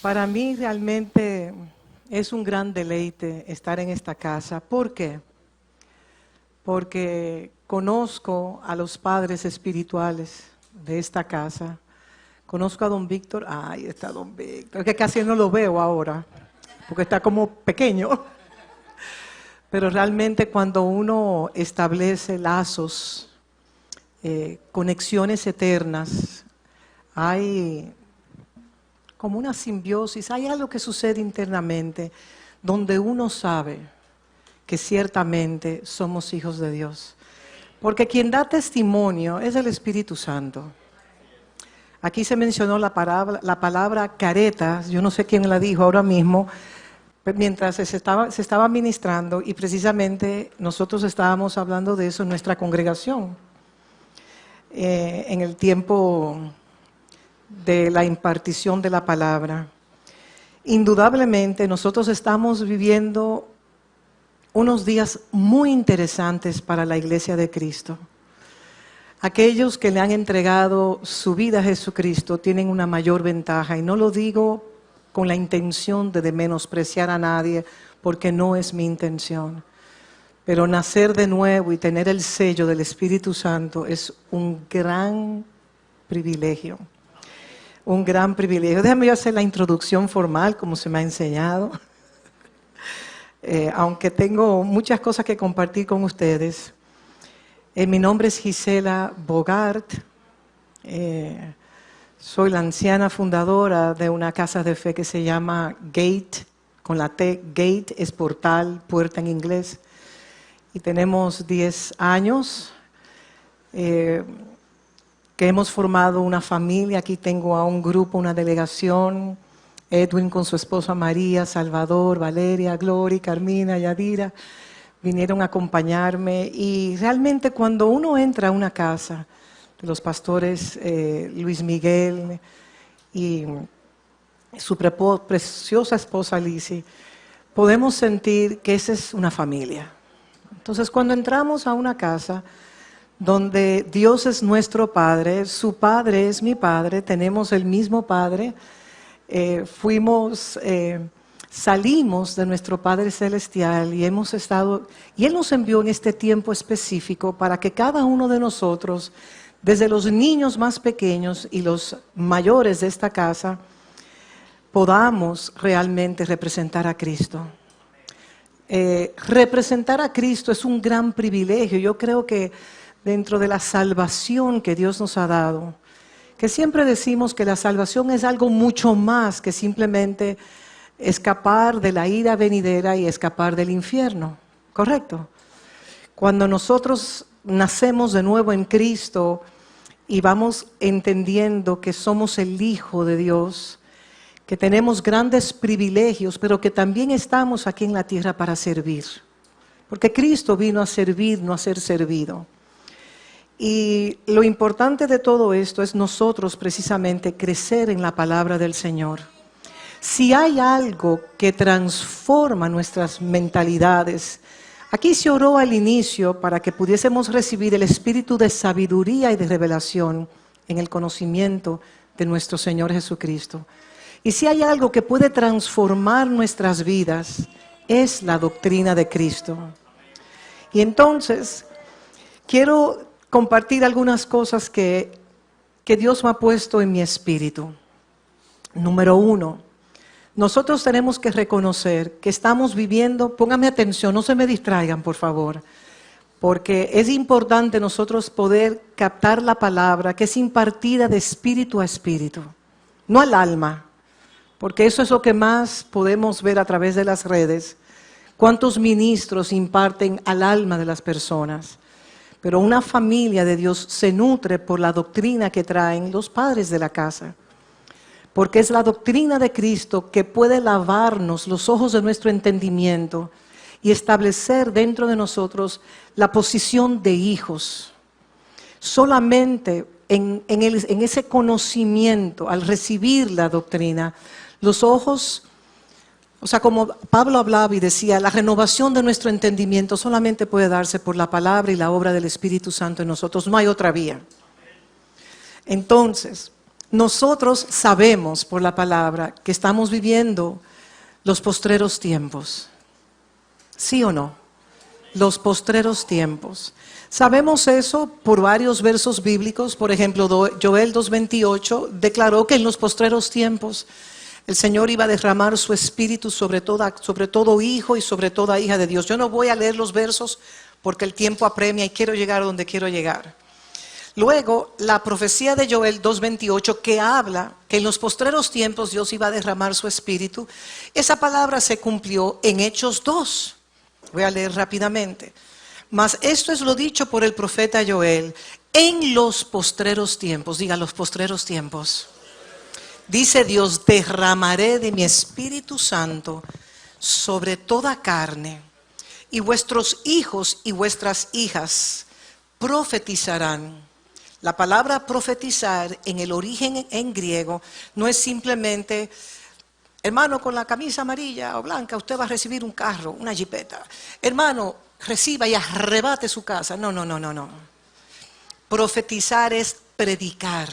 Para mí realmente es un gran deleite estar en esta casa. ¿Por qué? Porque conozco a los padres espirituales de esta casa. Conozco a don Víctor. Ahí está don Víctor. Es que casi no lo veo ahora, porque está como pequeño. Pero realmente cuando uno establece lazos, conexiones eternas, hay como una simbiosis, hay algo que sucede internamente donde uno sabe que ciertamente somos hijos de Dios. Porque quien da testimonio es el Espíritu Santo. Aquí se mencionó la palabra caretas, yo no sé quién la dijo ahora mismo, mientras se estaba ministrando, y precisamente nosotros estábamos hablando de eso en nuestra congregación, en el tiempo de la impartición de la palabra. Indudablemente nosotros estamos viviendo unos días muy interesantes para la Iglesia de Cristo. Aquellos que le han entregado su vida a Jesucristo tienen una mayor ventaja, y no lo digo con la intención de menospreciar a nadie, porque no es mi intención. Pero nacer de nuevo y tener el sello del Espíritu Santo es un gran privilegio. Un gran privilegio. Déjame yo hacer la introducción formal como se me ha enseñado. Aunque tengo muchas cosas que compartir con ustedes. Mi nombre es Gisela Bogart. Soy la anciana fundadora de una casa de fe que se llama Gate, con la T. Gate es portal, puerta en inglés. Y tenemos 10 años que hemos formado una familia. Aquí tengo a un grupo, una delegación. Edwin con su esposa María, Salvador, Valeria, Gloria, Carmina, Yadira, vinieron a acompañarme. Y realmente cuando uno entra a una casa de los pastores Luis Miguel y su preciosa esposa Lizzie, podemos sentir que esa es una familia. Entonces cuando entramos a una casa donde Dios es nuestro Padre, su Padre es mi Padre, tenemos el mismo Padre, salimos de nuestro Padre Celestial y hemos estado, y Él nos envió en este tiempo específico para que cada uno de nosotros, desde los niños más pequeños y los mayores de esta casa, podamos realmente representar a Cristo. Representar a Cristo es un gran privilegio. Yo creo que dentro de la salvación que Dios nos ha dado, que siempre decimos que la salvación es algo mucho más que simplemente escapar de la ira venidera y escapar del infierno, ¿correcto? Cuando nosotros nacemos de nuevo en Cristo y vamos entendiendo que somos el Hijo de Dios, que tenemos grandes privilegios, pero que también estamos aquí en la tierra para servir. Porque Cristo vino a servir, no a ser servido. Y lo importante de todo esto es nosotros precisamente crecer en la palabra del Señor. Si hay algo que transforma nuestras mentalidades, aquí se oró al inicio para que pudiésemos recibir el espíritu de sabiduría y de revelación en el conocimiento de nuestro Señor Jesucristo. Y si hay algo que puede transformar nuestras vidas, es la doctrina de Cristo. Y entonces, quiero compartir algunas cosas que Dios me ha puesto en mi espíritu. Número 1, nosotros tenemos que reconocer que estamos viviendo, pónganme atención, no se me distraigan por favor, porque es importante nosotros poder captar la palabra que es impartida de espíritu a espíritu, no al alma. Porque eso es lo que más podemos ver a través de las redes. Cuántos ministros imparten al alma de las personas. Pero una familia de Dios se nutre por la doctrina que traen los padres de la casa. Porque es la doctrina de Cristo que puede lavarnos los ojos de nuestro entendimiento y establecer dentro de nosotros la posición de hijos. Solamente en ese conocimiento, al recibir la doctrina, los ojos, o sea, como Pablo hablaba y decía, la renovación de nuestro entendimiento solamente puede darse por la palabra y la obra del Espíritu Santo en nosotros. No hay otra vía. Entonces, Nosotros sabemos por la palabra que estamos viviendo los postreros tiempos. ¿Sí o no? Los postreros tiempos. Sabemos eso por varios versos bíblicos. Por ejemplo, Joel 2:28 declaró que en los postreros tiempos el Señor iba a derramar su espíritu sobre todo hijo y sobre toda hija de Dios. Yo no voy a leer los versos porque el tiempo apremia y quiero llegar a donde quiero llegar. Luego, la profecía de Joel 2:28 que habla que en los postreros tiempos Dios iba a derramar su espíritu, esa palabra se cumplió en Hechos 2. Voy a leer rápidamente. Mas esto es lo dicho por el profeta Joel. En los postreros tiempos, diga los postreros tiempos, dice Dios, derramaré de mi Espíritu Santo sobre toda carne, y vuestros hijos y vuestras hijas profetizarán. La palabra profetizar en el origen en griego no es simplemente, hermano, con la camisa amarilla o blanca usted va a recibir un carro, una jipeta. Hermano, reciba y arrebate su casa. No. Profetizar es predicar,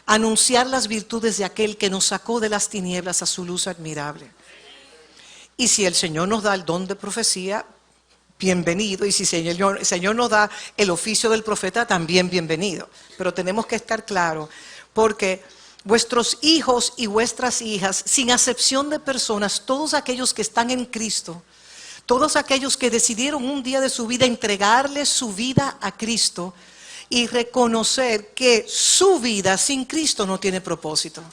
anunciar las virtudes de aquel que nos sacó de las tinieblas a su luz admirable. Y si el Señor nos da el don de profecía, bienvenido. Y si el Señor nos da el oficio del profeta, también bienvenido. Pero tenemos que estar claros, porque vuestros hijos y vuestras hijas, sin acepción de personas, todos aquellos que están en Cristo, todos aquellos que decidieron un día de su vida entregarle su vida a Cristo y reconocer que su vida sin Cristo no tiene propósito,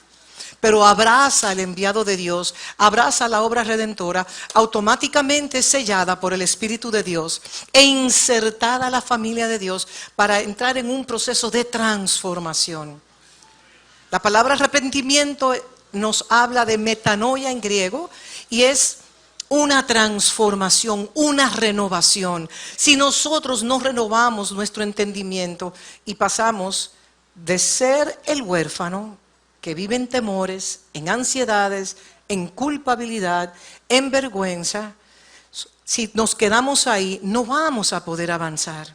pero abraza al enviado de Dios, abraza la obra redentora, automáticamente sellada por el Espíritu de Dios e insertada a la familia de Dios para entrar en un proceso de transformación. La palabra arrepentimiento nos habla de metanoia en griego y es una transformación, una renovación. Si nosotros no renovamos nuestro entendimiento y pasamos de ser el huérfano que vive en temores, en ansiedades, en culpabilidad, en vergüenza, si nos quedamos ahí no vamos a poder avanzar.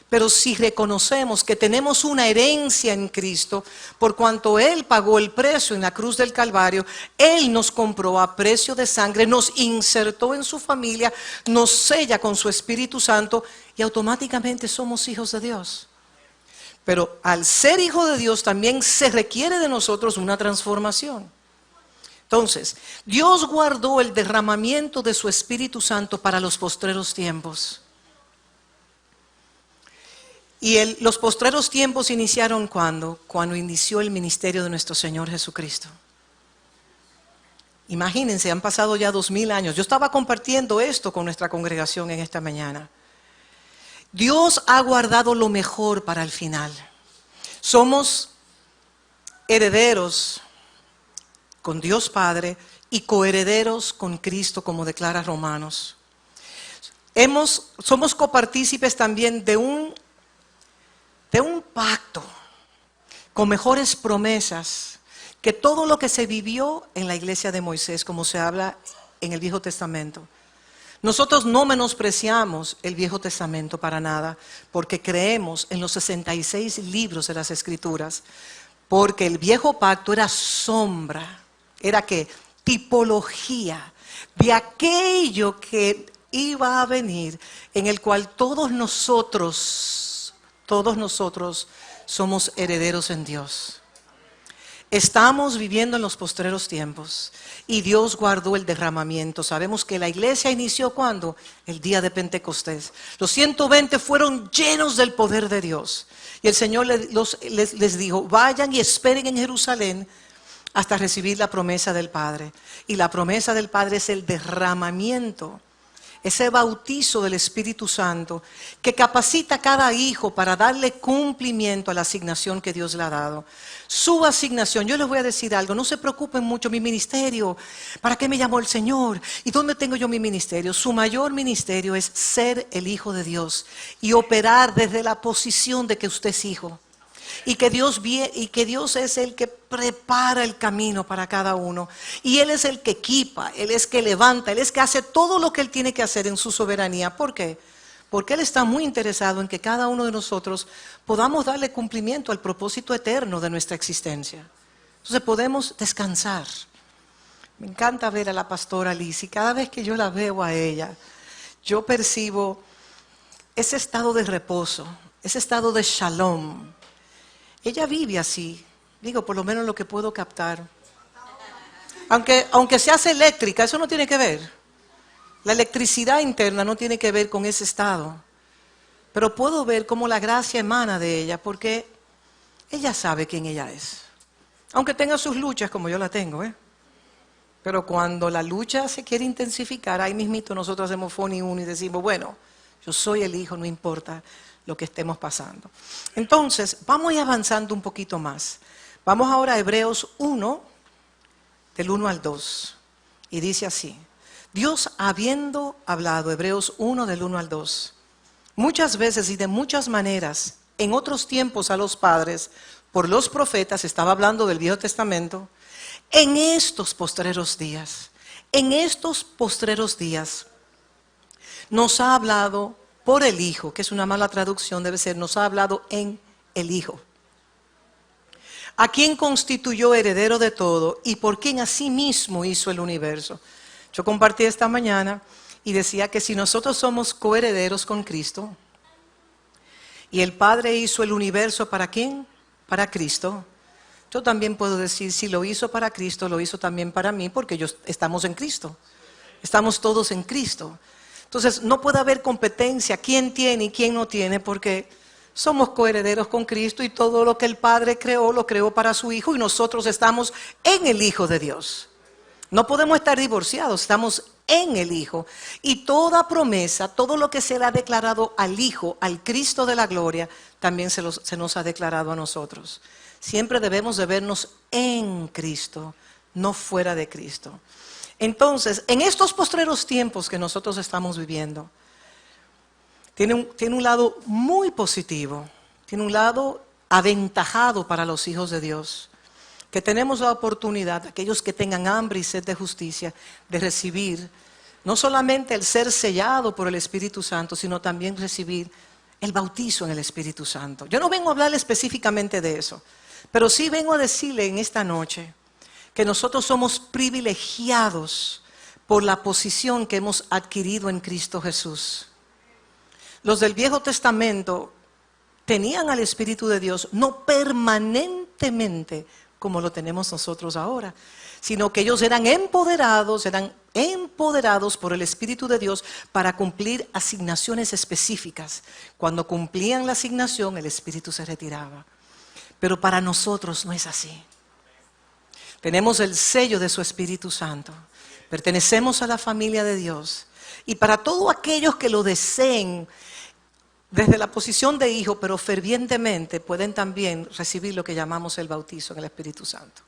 Pero si reconocemos que tenemos una herencia en Cristo, por cuanto Él pagó el precio en la cruz del Calvario, Él nos compró a precio de sangre, nos insertó en su familia, nos sella con su Espíritu Santo y automáticamente somos hijos de Dios. Pero al ser hijo de Dios también se requiere de nosotros una transformación. Entonces, Dios guardó el derramamiento de su Espíritu Santo para los postreros tiempos. Y los postreros tiempos iniciaron ¿cuándo? Cuando inició el ministerio de nuestro Señor Jesucristo. Imagínense, han pasado ya 2000 años. Yo estaba compartiendo esto con nuestra congregación en esta mañana. Dios ha guardado lo mejor para el final. Somos herederos con Dios Padre y coherederos con Cristo, como declara Romanos. Somos copartícipes también de un pacto con mejores promesas que todo lo que se vivió en la iglesia de Moisés, como se habla en el Viejo Testamento. Nosotros no menospreciamos el Viejo Testamento para nada, porque creemos en los 66 libros de las Escrituras, porque el Viejo Pacto era sombra, era ¿qué? Tipología de aquello que iba a venir, en el cual todos nosotros somos herederos en Dios. Estamos viviendo en los postreros tiempos y Dios guardó el derramamiento. Sabemos que la iglesia inició ¿cuándo? El día de Pentecostés. Los 120 fueron llenos del poder de Dios. Y el Señor les dijo, vayan y esperen en Jerusalén hasta recibir la promesa del Padre. Y la promesa del Padre es el derramamiento, ese bautizo del Espíritu Santo que capacita a cada hijo para darle cumplimiento a la asignación que Dios le ha dado. Su asignación, yo les voy a decir algo, no se preocupen mucho, mi ministerio, ¿para qué me llamó el Señor? ¿Y dónde tengo yo mi ministerio? Su mayor ministerio es ser el hijo de Dios y operar desde la posición de que usted es hijo. Y que Dios es el que prepara el camino para cada uno. Y Él es el que equipa, Él es que levanta, Él es que hace todo lo que Él tiene que hacer en su soberanía. ¿Por qué? Porque Él está muy interesado en que cada uno de nosotros podamos darle cumplimiento al propósito eterno de nuestra existencia. Entonces podemos descansar. Me encanta ver a la pastora Liz y cada vez que yo la veo a ella, yo percibo ese estado de reposo, ese estado de shalom. Ella vive así, digo, por lo menos lo que puedo captar. Aunque se hace eléctrica, eso no tiene que ver. La electricidad interna no tiene que ver con ese estado. Pero puedo ver cómo la gracia emana de ella, porque ella sabe quién ella es. Aunque tenga sus luchas como yo la tengo, Pero cuando la lucha se quiere intensificar, ahí mismito nosotros hacemos phone uno y decimos, bueno, yo soy el hijo, no importa lo que estemos pasando. Entonces, vamos a ir avanzando un poquito más. Vamos ahora a Hebreos 1, del 1 al 2. Y dice así, Dios habiendo hablado, Hebreos 1, del 1 al 2, muchas veces y de muchas maneras, en otros tiempos a los padres, por los profetas, estaba hablando del Viejo Testamento, en estos postreros días, nos ha hablado por el Hijo, que es una mala traducción, debe ser, nos ha hablado en el Hijo, a quien constituyó heredero de todo y por quien asimismo hizo el universo. Yo compartí esta mañana y decía que si nosotros somos coherederos con Cristo y el Padre hizo el universo, ¿para quién? Para Cristo. Yo también puedo decir, si lo hizo para Cristo, lo hizo también para mí, porque estamos en Cristo. Estamos todos en Cristo. Entonces, no puede haber competencia, quién tiene y quién no tiene, porque somos coherederos con Cristo y todo lo que el Padre creó, lo creó para su Hijo y nosotros estamos en el Hijo de Dios. No podemos estar divorciados, estamos en el Hijo. Y toda promesa, todo lo que se le ha declarado al Hijo, al Cristo de la gloria, también se nos ha declarado a nosotros. Siempre debemos de vernos en Cristo, no fuera de Cristo. Entonces, en estos postreros tiempos que nosotros estamos viviendo, tiene un lado muy positivo, tiene un lado aventajado para los hijos de Dios, que tenemos la oportunidad, aquellos que tengan hambre y sed de justicia, de recibir no solamente el ser sellado por el Espíritu Santo, sino también recibir el bautizo en el Espíritu Santo. Yo no vengo a hablar específicamente de eso, pero sí vengo a decirle en esta noche que nosotros somos privilegiados por la posición que hemos adquirido en Cristo Jesús. Los del Viejo Testamento tenían al Espíritu de Dios no permanentemente como lo tenemos nosotros ahora, sino que ellos eran empoderados por el Espíritu de Dios para cumplir asignaciones específicas. Cuando cumplían la asignación, el Espíritu se retiraba. Pero para nosotros no es así. Tenemos el sello de su Espíritu Santo. Pertenecemos a la familia de Dios. Y para todos aquellos que lo deseen, desde la posición de hijo, pero fervientemente, pueden también recibir lo que llamamos el bautizo en el Espíritu Santo.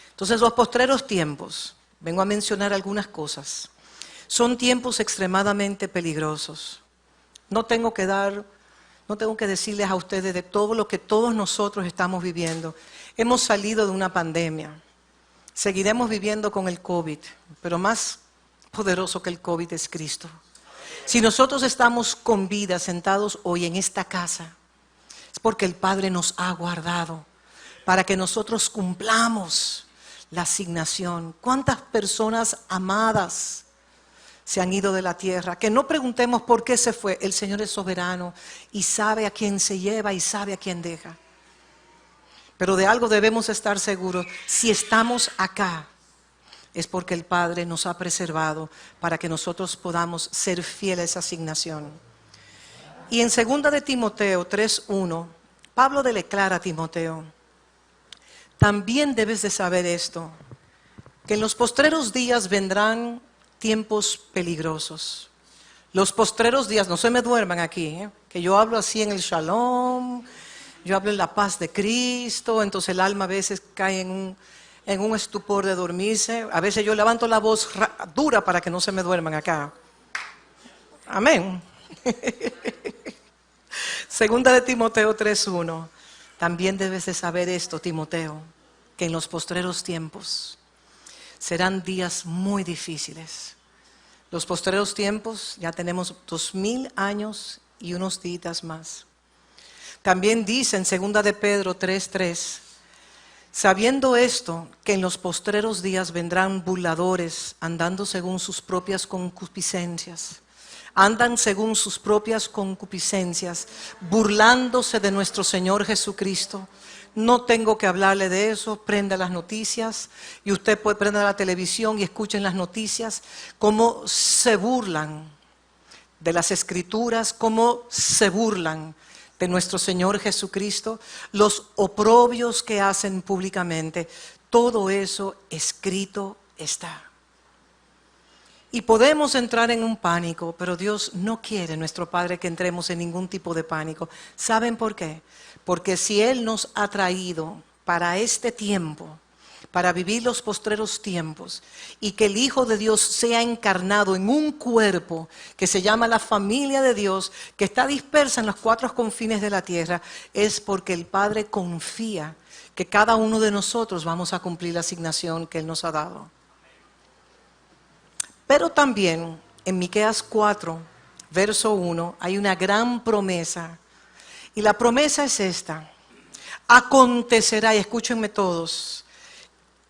Entonces, los postreros tiempos, vengo a mencionar algunas cosas, son tiempos extremadamente peligrosos. No tengo que decirles a ustedes de todo lo que todos nosotros estamos viviendo. Hemos salido de una pandemia. Seguiremos viviendo con el COVID, pero más poderoso que el COVID es Cristo. Si nosotros estamos con vida, sentados hoy en esta casa, es porque el Padre nos ha guardado para que nosotros cumplamos la asignación. ¿Cuántas personas amadas se han ido de la tierra? Que no preguntemos por qué se fue. El Señor es soberano y sabe a quién se lleva y sabe a quién deja. Pero de algo debemos estar seguros. Si estamos acá, es porque el Padre nos ha preservado para que nosotros podamos ser fieles a esa asignación. Y en 2 de Timoteo 3:1, Pablo le declara a Timoteo, también debes de saber esto, que en los postreros días vendrán tiempos peligrosos. Los postreros días, no se me duerman aquí, que yo hablo así en el shalom, yo hablo en la paz de Cristo, entonces el alma a veces cae en un estupor de dormirse. A veces yo levanto la voz dura para que no se me duerman acá. Amén. Segunda de Timoteo 3:1. También debes de saber esto, Timoteo, que en los postreros tiempos serán días muy difíciles. Los postreros tiempos, ya tenemos 2000 años y unos días más. También dice en 2 de Pedro 3:3, Sabiendo esto, que en los postreros días vendrán burladores, andando según sus propias concupiscencias. Andan según sus propias concupiscencias, burlándose de nuestro Señor Jesucristo. No tengo que hablarle de eso, prenda las noticias y usted puede prender la televisión y escuchen las noticias, cómo se burlan de las Escrituras, cómo se burlan de nuestro Señor Jesucristo, los oprobios que hacen públicamente, todo eso escrito está. Y podemos entrar en un pánico, pero Dios no quiere, nuestro Padre, que entremos en ningún tipo de pánico. ¿Saben por qué? Porque si Él nos ha traído para este tiempo, para vivir los postreros tiempos, y que el Hijo de Dios sea encarnado en un cuerpo que se llama la familia de Dios, que está dispersa en los cuatro confines de la tierra, es porque el Padre confía que cada uno de nosotros vamos a cumplir la asignación que Él nos ha dado. Pero también en Miqueas 4, verso 1, hay una gran promesa. Y la promesa es esta: acontecerá, y escúchenme todos,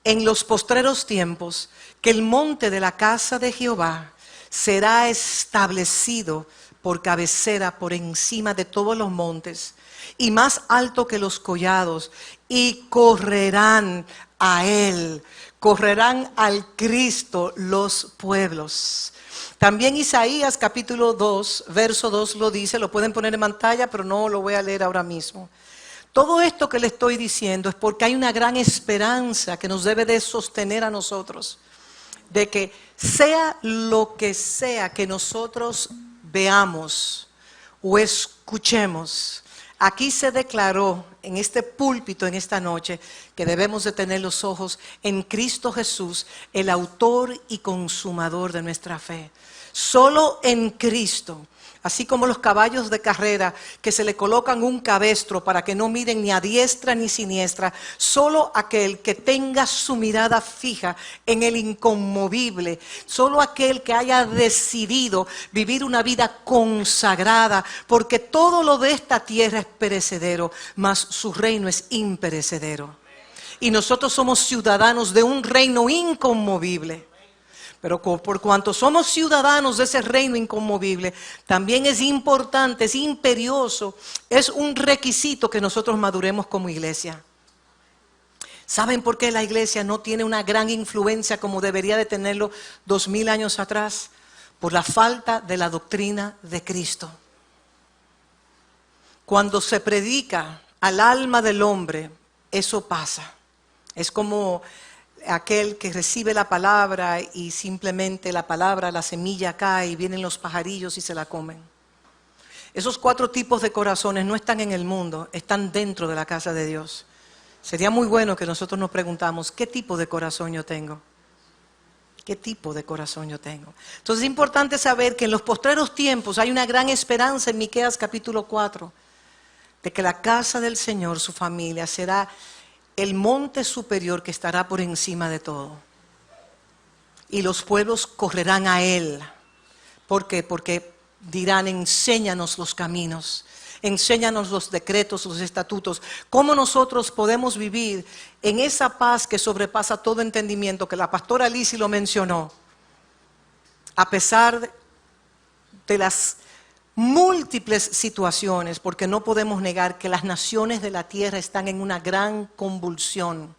en los postreros tiempos, que el monte de la casa de Jehová será establecido por cabecera por encima de todos los montes, y más alto que los collados, y correrán a él, correrán al Cristo los pueblos. También Isaías capítulo 2, verso 2 lo dice, lo pueden poner en pantalla, pero no lo voy a leer ahora mismo. Todo esto que le estoy diciendo es porque hay una gran esperanza que nos debe de sostener a nosotros, de que sea lo que sea que nosotros veamos o escuchemos, aquí se declaró en este púlpito en esta noche que debemos de tener los ojos en Cristo Jesús, el autor y consumador de nuestra fe. Solo en Cristo. Así como los caballos de carrera que se le colocan un cabestro para que no miren ni a diestra ni siniestra, solo aquel que tenga su mirada fija en el inconmovible, solo aquel que haya decidido vivir una vida consagrada, porque todo lo de esta tierra es perecedero, mas su reino es imperecedero. Y nosotros somos ciudadanos de un reino inconmovible. Pero por cuanto somos ciudadanos de ese reino inconmovible, también es importante, es imperioso, es un requisito que nosotros maduremos como iglesia. ¿Saben por qué la iglesia no tiene una gran influencia como debería de tenerlo 2000 años atrás? Por la falta de la doctrina de Cristo. Cuando se predica al alma del hombre, eso pasa. Es como aquel que recibe la palabra y simplemente la palabra, la semilla cae y vienen los pajarillos y se la comen. Esos 4 tipos de corazones no están en el mundo, están dentro de la casa de Dios. Sería muy bueno que nosotros nos preguntamos, ¿qué tipo de corazón yo tengo? ¿Qué tipo de corazón yo tengo? Entonces es importante saber que en los postreros tiempos hay una gran esperanza en Miqueas capítulo 4, de que la casa del Señor, su familia, será el monte superior que estará por encima de todo. Y los pueblos correrán a Él. ¿Por qué? Porque dirán, enséñanos los caminos, enséñanos los decretos, los estatutos. ¿Cómo nosotros podemos vivir en esa paz que sobrepasa todo entendimiento? Que la pastora Lizzy lo mencionó. A pesar de las múltiples situaciones, porque no podemos negar que las naciones de la tierra están en una gran convulsión.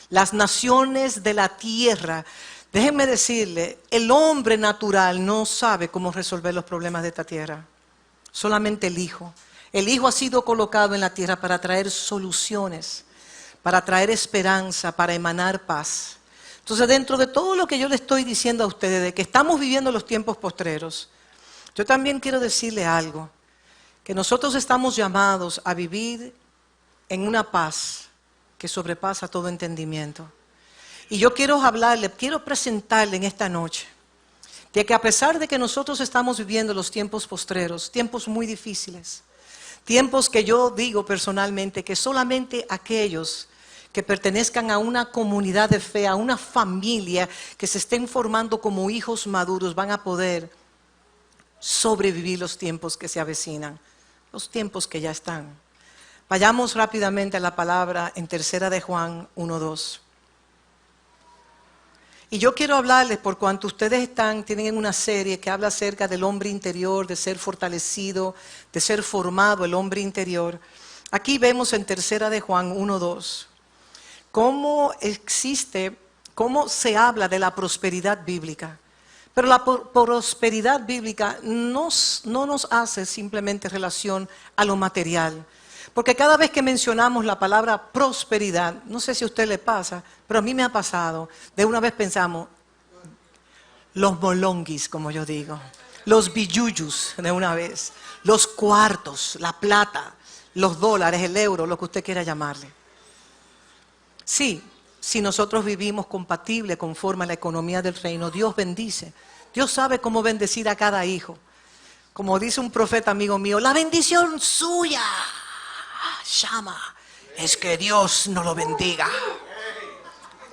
Las naciones de la tierra, déjenme decirle, el hombre natural no sabe cómo resolver los problemas de esta tierra. Solamente el Hijo. El Hijo ha sido colocado en la tierra para traer soluciones, para traer esperanza, para emanar paz. Entonces, dentro de todo lo que yo le estoy diciendo a ustedes, de que estamos viviendo los tiempos postreros, yo también quiero decirle algo, que nosotros estamos llamados a vivir en una paz que sobrepasa todo entendimiento. Y yo quiero hablarle, quiero presentarle en esta noche, de que a pesar de que nosotros estamos viviendo los tiempos postreros, tiempos muy difíciles, tiempos que yo digo personalmente que solamente aquellos que pertenezcan a una comunidad de fe, a una familia que se estén formando como hijos maduros, van a poder sobrevivir los tiempos que se avecinan, los tiempos que ya están. Vayamos rápidamente a la palabra en tercera de Juan 1:2. Y yo quiero hablarles, por cuanto ustedes tienen una serie que habla acerca del hombre interior, de ser fortalecido, de ser formado el hombre interior. Aquí vemos en tercera de Juan 1:2 cómo se habla de la prosperidad bíblica. Pero la prosperidad bíblica no nos hace simplemente relación a lo material. Porque cada vez que mencionamos la palabra prosperidad, no sé si a usted le pasa, pero a mí me ha pasado, de una vez pensamos, los molonguis, como yo digo, los billuyus de una vez, los cuartos, la plata, los dólares, el euro, lo que usted quiera llamarle. Sí, si nosotros vivimos compatible conforme a la economía del reino, Dios bendice. Dios sabe cómo bendecir a cada hijo. Como dice un profeta amigo mío, la bendición suya, Shama, es que Dios no lo bendiga.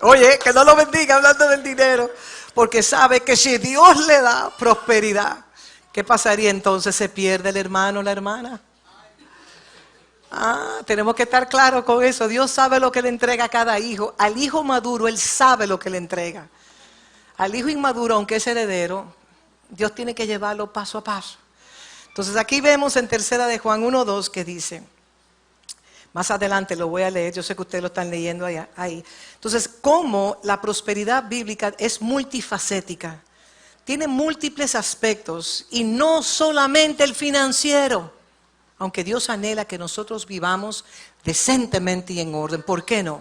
Oye, que no lo bendiga hablando del dinero, porque sabe que si Dios le da prosperidad, ¿qué pasaría entonces? ¿Se pierde el hermano o la hermana? Tenemos que estar claros con eso. Dios sabe lo que le entrega a cada hijo. Al hijo maduro, Él sabe lo que le entrega. Al hijo inmaduro, aunque es heredero, Dios tiene que llevarlo paso a paso. Entonces aquí vemos en tercera de Juan 1:2 que dice, más adelante lo voy a leer, yo sé que ustedes lo están leyendo ahí. Entonces, cómo la prosperidad bíblica es multifacética. Tiene múltiples aspectos y no solamente el financiero. Aunque Dios anhela que nosotros vivamos decentemente y en orden. ¿Por qué no?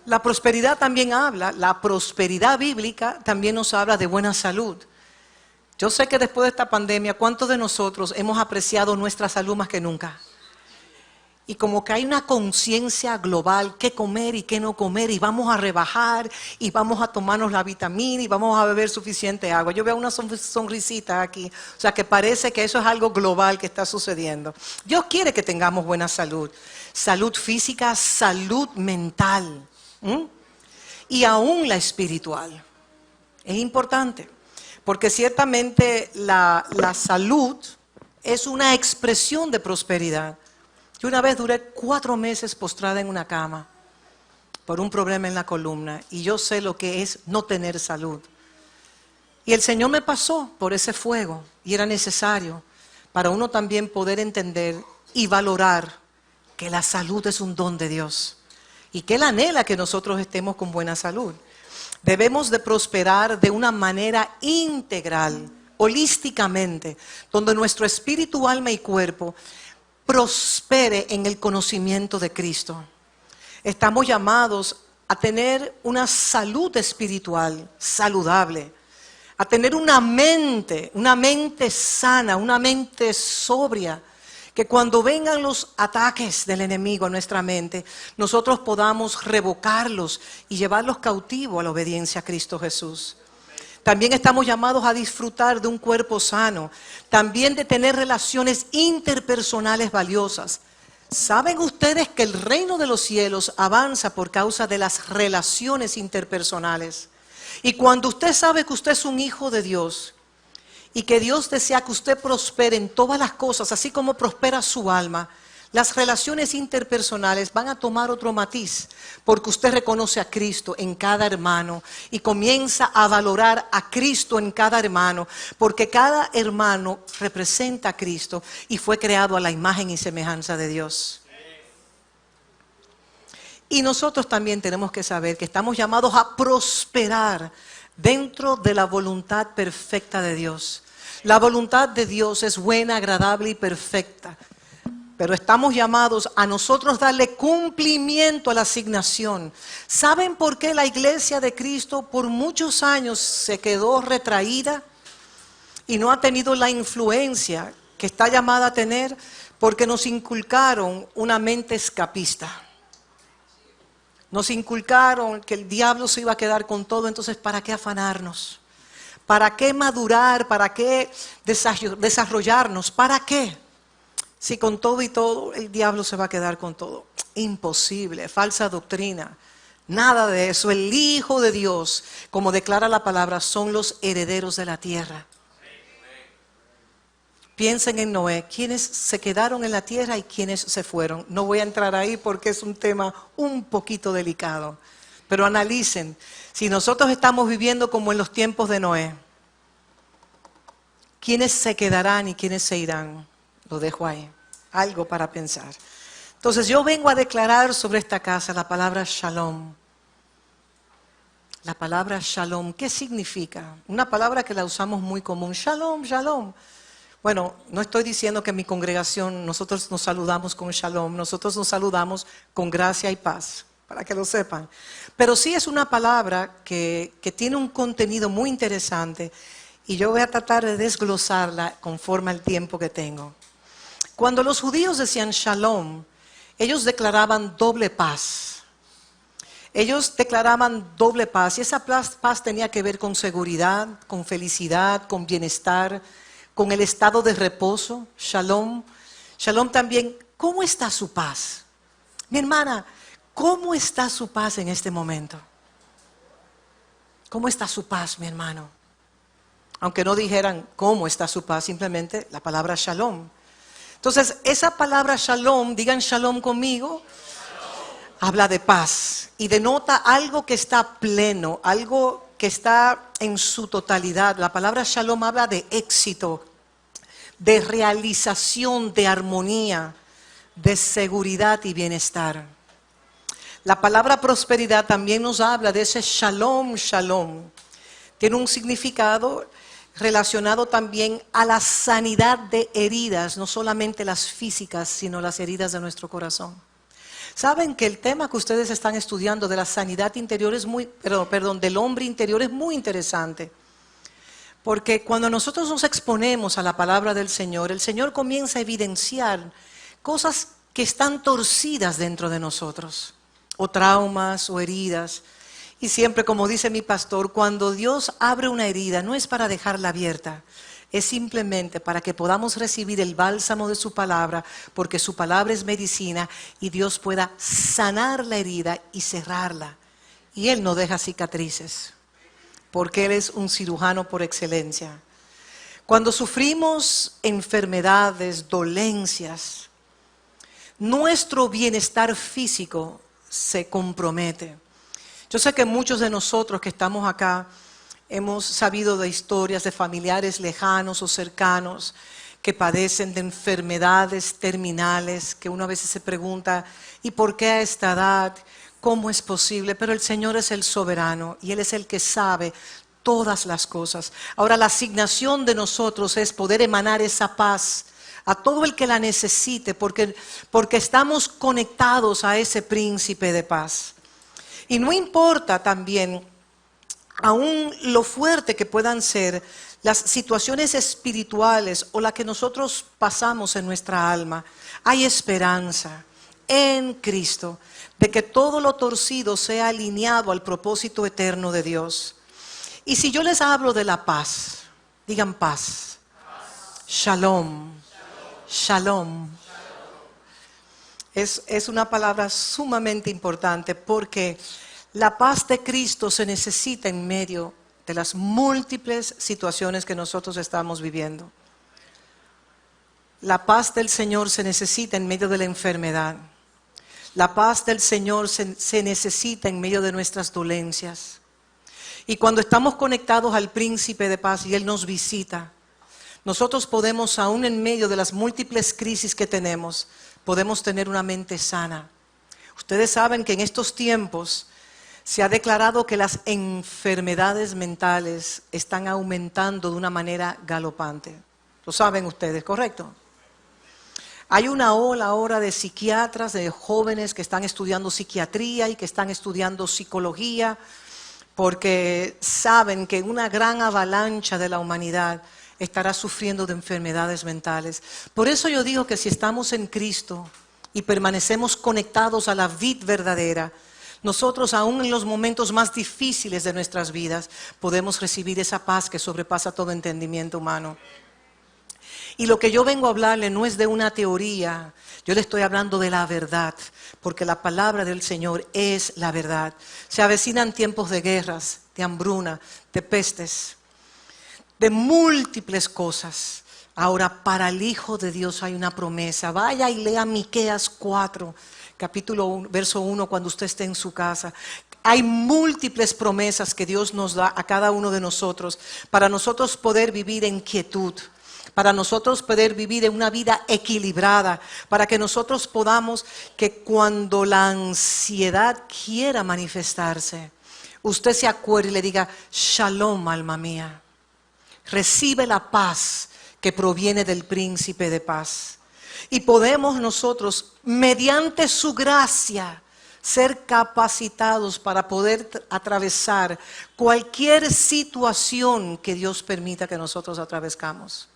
La prosperidad también la prosperidad bíblica también nos habla de buena salud. Yo sé que después de esta pandemia, ¿cuántos de nosotros hemos apreciado nuestra salud más que nunca? Y como que hay una conciencia global, qué comer y qué no comer, y vamos a rebajar, y vamos a tomarnos la vitamina, y vamos a beber suficiente agua. Yo veo una sonrisita aquí, o sea que parece que eso es algo global que está sucediendo. Dios quiere que tengamos buena salud, salud física, salud mental, y aún la espiritual. Es importante, porque ciertamente la salud es una expresión de prosperidad. Yo una vez duré 4 meses postrada en una cama por un problema en la columna y yo sé lo que es no tener salud. Y el Señor me pasó por ese fuego y era necesario para uno también poder entender y valorar que la salud es un don de Dios y que Él anhela que nosotros estemos con buena salud. Debemos de prosperar de una manera integral, holísticamente, donde nuestro espíritu, alma y cuerpo prospere en el conocimiento de Cristo. Estamos llamados a tener una salud espiritual saludable, a tener una mente sana, una mente sobria, que cuando vengan los ataques del enemigo a nuestra mente, nosotros podamos revocarlos y llevarlos cautivos a la obediencia a Cristo Jesús. También estamos llamados a disfrutar de un cuerpo sano, también de tener relaciones interpersonales valiosas. ¿Saben ustedes que el reino de los cielos avanza por causa de las relaciones interpersonales? Y cuando usted sabe que usted es un hijo de Dios y que Dios desea que usted prospere en todas las cosas, así como prospera su alma, las relaciones interpersonales van a tomar otro matiz, porque usted reconoce a Cristo en cada hermano y comienza a valorar a Cristo en cada hermano, porque cada hermano representa a Cristo y fue creado a la imagen y semejanza de Dios. Y nosotros también tenemos que saber que estamos llamados a prosperar dentro de la voluntad perfecta de Dios. La voluntad de Dios es buena, agradable y perfecta. Pero estamos llamados a nosotros darle cumplimiento a la asignación. ¿Saben por qué la iglesia de Cristo por muchos años se quedó retraída y no ha tenido la influencia que está llamada a tener? Porque nos inculcaron una mente escapista. Nos inculcaron que el diablo se iba a quedar con todo, entonces ¿para qué afanarnos? ¿Para qué madurar? ¿Para qué desarrollarnos? ¿Para qué? Si con todo y todo el diablo se va a quedar con todo. Imposible, falsa doctrina. Nada de eso. El Hijo de Dios, como declara la palabra, son los herederos de la tierra. piensen en Noé, quiénes se quedaron en la tierra y quiénes se fueron. No voy a entrar ahí porque es un tema un poquito delicado, pero analicen, si nosotros estamos viviendo como en los tiempos de Noé, ¿quiénes se quedarán y quiénes se irán? Lo dejo ahí, algo para pensar. Entonces yo vengo a declarar sobre esta casa la palabra shalom. La palabra shalom, ¿qué significa? Una palabra que la usamos muy común, shalom, shalom. Bueno, no estoy diciendo que en mi congregación nosotros nos saludamos con shalom, nosotros nos saludamos con gracia y paz, para que lo sepan. Pero sí es una palabra que tiene un contenido muy interesante y yo voy a tratar de desglosarla conforme al tiempo que tengo. Cuando los judíos decían shalom, ellos declaraban doble paz. Ellos declaraban doble paz y esa paz tenía que ver con seguridad, con felicidad, con bienestar, con el estado de reposo, shalom. Shalom también, ¿cómo está su paz? Mi hermana, ¿cómo está su paz en este momento? ¿Cómo está su paz, mi hermano? Aunque no dijeran cómo está su paz, simplemente la palabra shalom. Entonces, esa palabra shalom, digan shalom conmigo, habla de paz y denota algo que está pleno, algo que está en su totalidad. La palabra shalom habla de éxito, de realización, de armonía, de seguridad y bienestar. La palabra prosperidad también nos habla de ese shalom, shalom. Tiene un significado relacionado también a la sanidad de heridas, no solamente las físicas, sino las heridas de nuestro corazón. Saben que el tema que ustedes están estudiando de la sanidad interior es del hombre interior es muy interesante. Porque cuando nosotros nos exponemos a la palabra del Señor, el Señor comienza a evidenciar cosas que están torcidas dentro de nosotros, o traumas o heridas. Y siempre, como dice mi pastor, cuando Dios abre una herida, no es para dejarla abierta, es simplemente para que podamos recibir el bálsamo de su palabra, porque su palabra es medicina y Dios pueda sanar la herida y cerrarla. Y Él no deja cicatrices, porque Él es un cirujano por excelencia. Cuando sufrimos enfermedades, dolencias, nuestro bienestar físico se compromete. Yo sé que muchos de nosotros que estamos acá hemos sabido de historias de familiares lejanos o cercanos que padecen de enfermedades terminales, que uno a veces se pregunta, ¿y por qué a esta edad? ¿Cómo es posible? Pero el Señor es el soberano y Él es el que sabe todas las cosas. Ahora, la asignación de nosotros es poder emanar esa paz a todo el que la necesite, porque estamos conectados a ese príncipe de paz. Y no importa también, aún lo fuerte que puedan ser las situaciones espirituales o las que nosotros pasamos en nuestra alma, hay esperanza en Cristo de que todo lo torcido sea alineado al propósito eterno de Dios. Y si yo les hablo de la paz, digan paz, shalom, shalom. Es una palabra sumamente importante porque la paz de Cristo se necesita en medio de las múltiples situaciones que nosotros estamos viviendo. La paz del Señor se necesita en medio de la enfermedad. La paz del Señor se necesita en medio de nuestras dolencias. Y cuando estamos conectados al príncipe de paz y Él nos visita, nosotros podemos, aún en medio de las múltiples crisis que tenemos, podemos tener una mente sana. Ustedes saben que en estos tiempos se ha declarado que las enfermedades mentales están aumentando de una manera galopante. Lo saben ustedes, ¿correcto? Hay una ola ahora de psiquiatras, de jóvenes que están estudiando psiquiatría y que están estudiando psicología, porque saben que una gran avalancha de la humanidad estará sufriendo de enfermedades mentales. Por eso yo digo que si estamos en Cristo y permanecemos conectados a la vid verdadera, nosotros aún en los momentos más difíciles de nuestras vidas podemos recibir esa paz que sobrepasa todo entendimiento humano. Y lo que yo vengo a hablarle no es de una teoría, yo le estoy hablando de la verdad, porque la palabra del Señor es la verdad. Se avecinan tiempos de guerras, de hambruna, de pestes, de múltiples cosas. Ahora, para el Hijo de Dios hay una promesa. Vaya y lea Miqueas 4, capítulo 1, verso 1, cuando usted esté en su casa. Hay múltiples promesas que Dios nos da a cada uno de nosotros para nosotros poder vivir en quietud, para nosotros poder vivir en una vida equilibrada, para que nosotros podamos, que cuando la ansiedad quiera manifestarse, usted se acuerde y le diga: Shalom, alma mía, recibe la paz que proviene del príncipe de paz. Y podemos nosotros, mediante su gracia, ser capacitados para poder atravesar cualquier situación que Dios permita que nosotros atravesamos.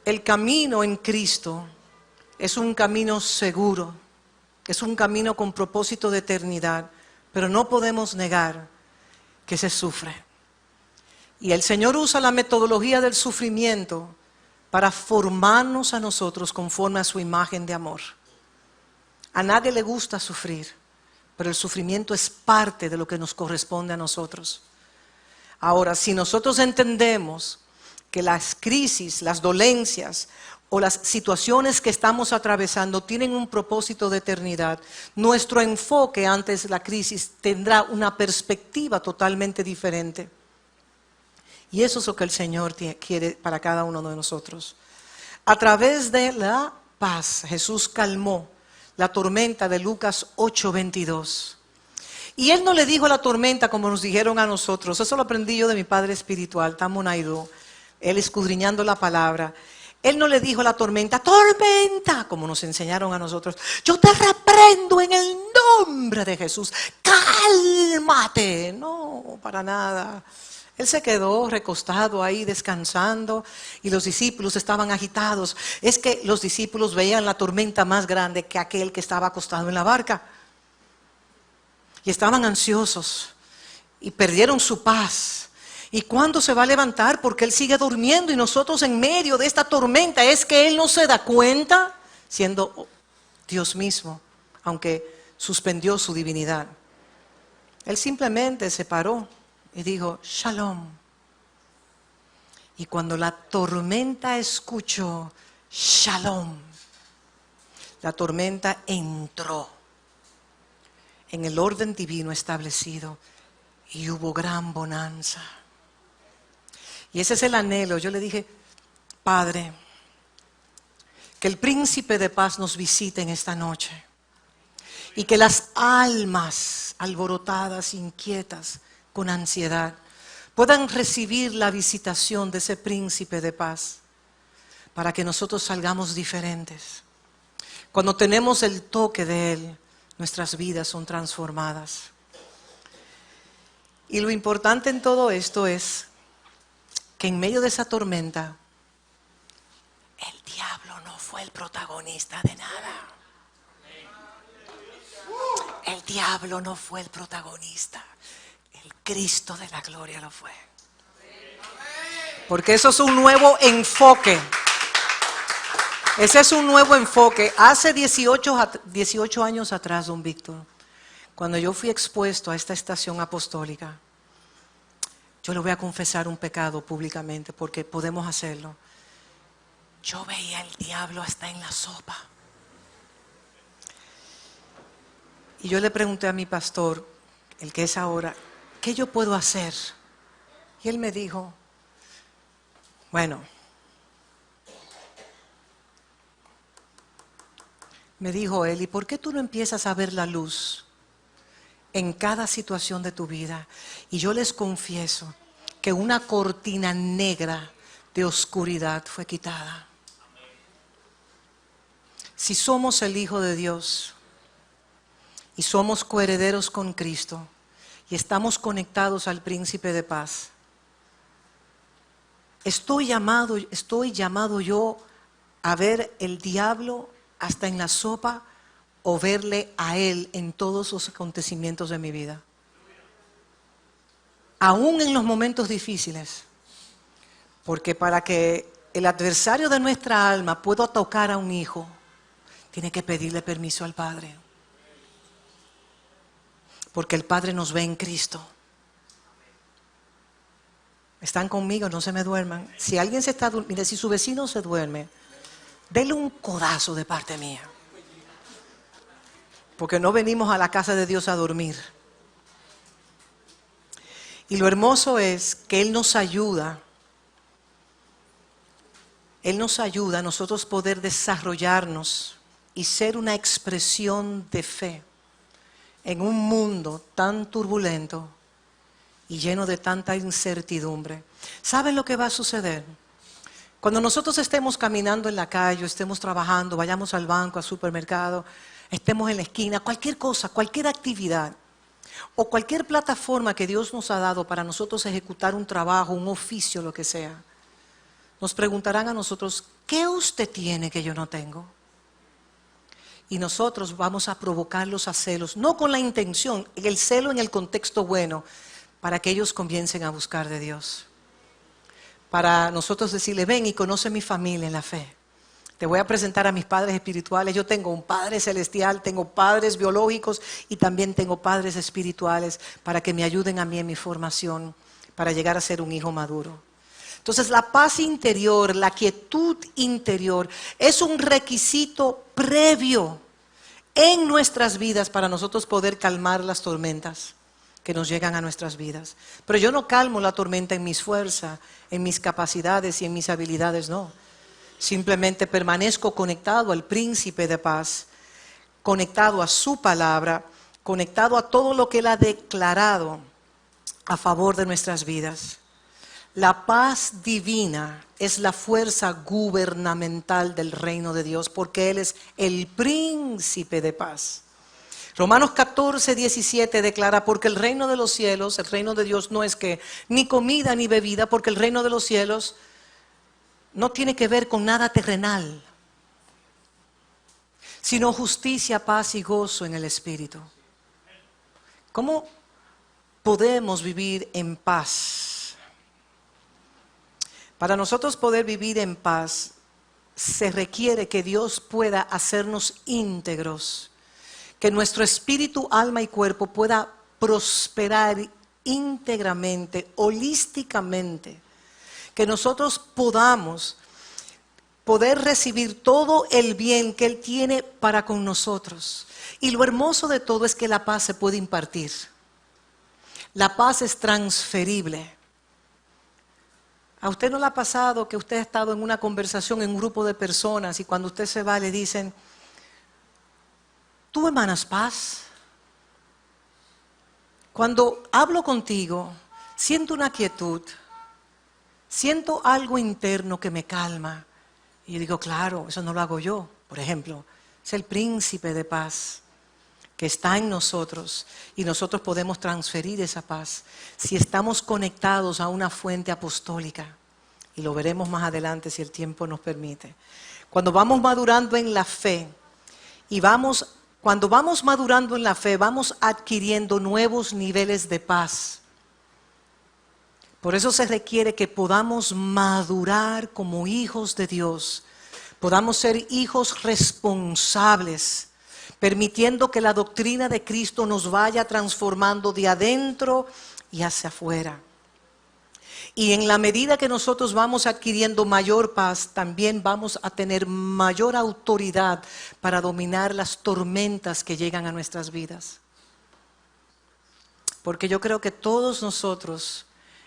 El camino en Cristo es un camino seguro, es un camino con propósito de eternidad, pero no podemos negar que se sufre. Y el Señor usa la metodología del sufrimiento para formarnos a nosotros conforme a su imagen de amor. A nadie le gusta sufrir, pero el sufrimiento es parte de lo que nos corresponde a nosotros. Ahora, si nosotros entendemos que las crisis, las dolencias o las situaciones que estamos atravesando tienen un propósito de eternidad, nuestro enfoque antes de la crisis tendrá una perspectiva totalmente diferente. Y eso es lo que el Señor quiere para cada uno de nosotros. A través de la paz, Jesús calmó la tormenta de Lucas 8:22. Y Él no le dijo a la tormenta como nos dijeron a nosotros. Eso lo aprendí yo de mi padre espiritual, Tamo Naidoo. Él escudriñando la palabra. Él no le dijo a la tormenta: tormenta, como nos enseñaron a nosotros. Yo te reprendo en el nombre de Jesús. Cálmate. No, para nada. Él se quedó recostado ahí descansando y los discípulos estaban agitados. Es que los discípulos veían la tormenta más grande que aquel que estaba acostado en la barca. Y estaban ansiosos y perdieron su paz. ¿Y cuándo se va a levantar? Porque Él sigue durmiendo y nosotros en medio de esta tormenta. Es que Él no se da cuenta, siendo Dios mismo, aunque suspendió su divinidad. Él simplemente se paró y dijo: Shalom. Y cuando la tormenta escuchó Shalom, la tormenta entró en el orden divino establecido y hubo gran bonanza. Y ese es el anhelo. Yo le dije: Padre, que el príncipe de paz nos visite en esta noche y que las almas alborotadas, inquietas, con ansiedad, puedan recibir la visitación de ese príncipe de paz para que nosotros salgamos diferentes. Cuando tenemos el toque de Él, nuestras vidas son transformadas. Y lo importante en todo esto es que en medio de esa tormenta, el diablo no fue el protagonista de nada. El diablo no fue el protagonista. El Cristo de la gloria lo fue. Porque eso es un nuevo enfoque. Ese es un nuevo enfoque. Hace 18 años atrás, don Víctor, cuando yo fui expuesto a esta estación apostólica, yo le voy a confesar un pecado públicamente porque podemos hacerlo. Yo veía al diablo hasta en la sopa. Y yo le pregunté a mi pastor, el que es ahora, ¿qué yo puedo hacer? Y él me dijo, bueno, me dijo él, ¿y por qué tú no empiezas a ver la luz en cada situación de tu vida? Y yo les confieso que una cortina negra de oscuridad fue quitada. Si somos el Hijo de Dios y somos coherederos con Cristo y estamos conectados al Príncipe de Paz, estoy llamado yo a ver el diablo hasta en la sopa o verle a Él en todos los acontecimientos de mi vida. Aún en los momentos difíciles. Porque para que el adversario de nuestra alma pueda tocar a un hijo, tiene que pedirle permiso al Padre. Porque el Padre nos ve en Cristo. Están conmigo, no se me duerman. Si alguien se está durmiendo, mire, si su vecino se duerme, dele un codazo de parte mía. Porque no venimos a la casa de Dios a dormir. Y lo hermoso es que Él nos ayuda. Él nos ayuda a nosotros poder desarrollarnos y ser una expresión de fe en un mundo tan turbulento y lleno de tanta incertidumbre. ¿Saben lo que va a suceder? Cuando nosotros estemos caminando en la calle, estemos trabajando, vayamos al banco, al supermercado, estemos en la esquina, cualquier cosa, cualquier actividad o cualquier plataforma que Dios nos ha dado para nosotros ejecutar un trabajo, un oficio, lo que sea, nos preguntarán a nosotros, ¿qué usted tiene que yo no tengo? Y nosotros vamos a provocarlos a celos, no con la intención, el celo en el contexto bueno, para que ellos comiencen a buscar de Dios. Para nosotros decirle, ven y conoce mi familia en la fe. Te voy a presentar a mis padres espirituales. Yo tengo un padre celestial, tengo padres biológicos y también tengo padres espirituales para que me ayuden a mí en mi formación, para llegar a ser un hijo maduro. Entonces la paz interior, la quietud interior es un requisito previo en nuestras vidas para nosotros poder calmar las tormentas que nos llegan a nuestras vidas. Pero yo no calmo la tormenta en mis fuerzas, en mis capacidades y en mis habilidades, no. Simplemente permanezco conectado al príncipe de paz, conectado a su palabra, conectado a todo lo que Él ha declarado a favor de nuestras vidas. La paz divina es la fuerza gubernamental del reino de Dios porque Él es el príncipe de paz. Romanos 14, 17 declara, porque el reino de los cielos, el reino de Dios no es que ni comida ni bebida, porque el reino de los cielos no tiene que ver con nada terrenal, sino justicia, paz y gozo en el Espíritu. ¿Cómo podemos vivir en paz? Para nosotros poder vivir en paz, se requiere que Dios pueda hacernos íntegros, que nuestro espíritu, alma y cuerpo pueda prosperar íntegramente, holísticamente, que nosotros podamos poder recibir todo el bien que Él tiene para con nosotros. Y lo hermoso de todo es que la paz se puede impartir. La paz es transferible. ¿A usted no le ha pasado que usted ha estado en una conversación en un grupo de personas y cuando usted se va le dicen, ¿tú emanas paz? Cuando hablo contigo, siento una quietud, siento algo interno que me calma. Y yo digo, claro, eso no lo hago yo, por ejemplo. Es el príncipe de paz que está en nosotros y nosotros podemos transferir esa paz si estamos conectados a una fuente apostólica. Y lo veremos más adelante si el tiempo nos permite. Cuando vamos madurando en la fe cuando vamos madurando en la fe, vamos adquiriendo nuevos niveles de paz. Por eso se requiere que podamos madurar como hijos de Dios, podamos ser hijos responsables, permitiendo que la doctrina de Cristo nos vaya transformando de adentro y hacia afuera. Y en la medida que nosotros vamos adquiriendo mayor paz, también vamos a tener mayor autoridad para dominar las tormentas que llegan a nuestras vidas. Porque yo creo que todos nosotros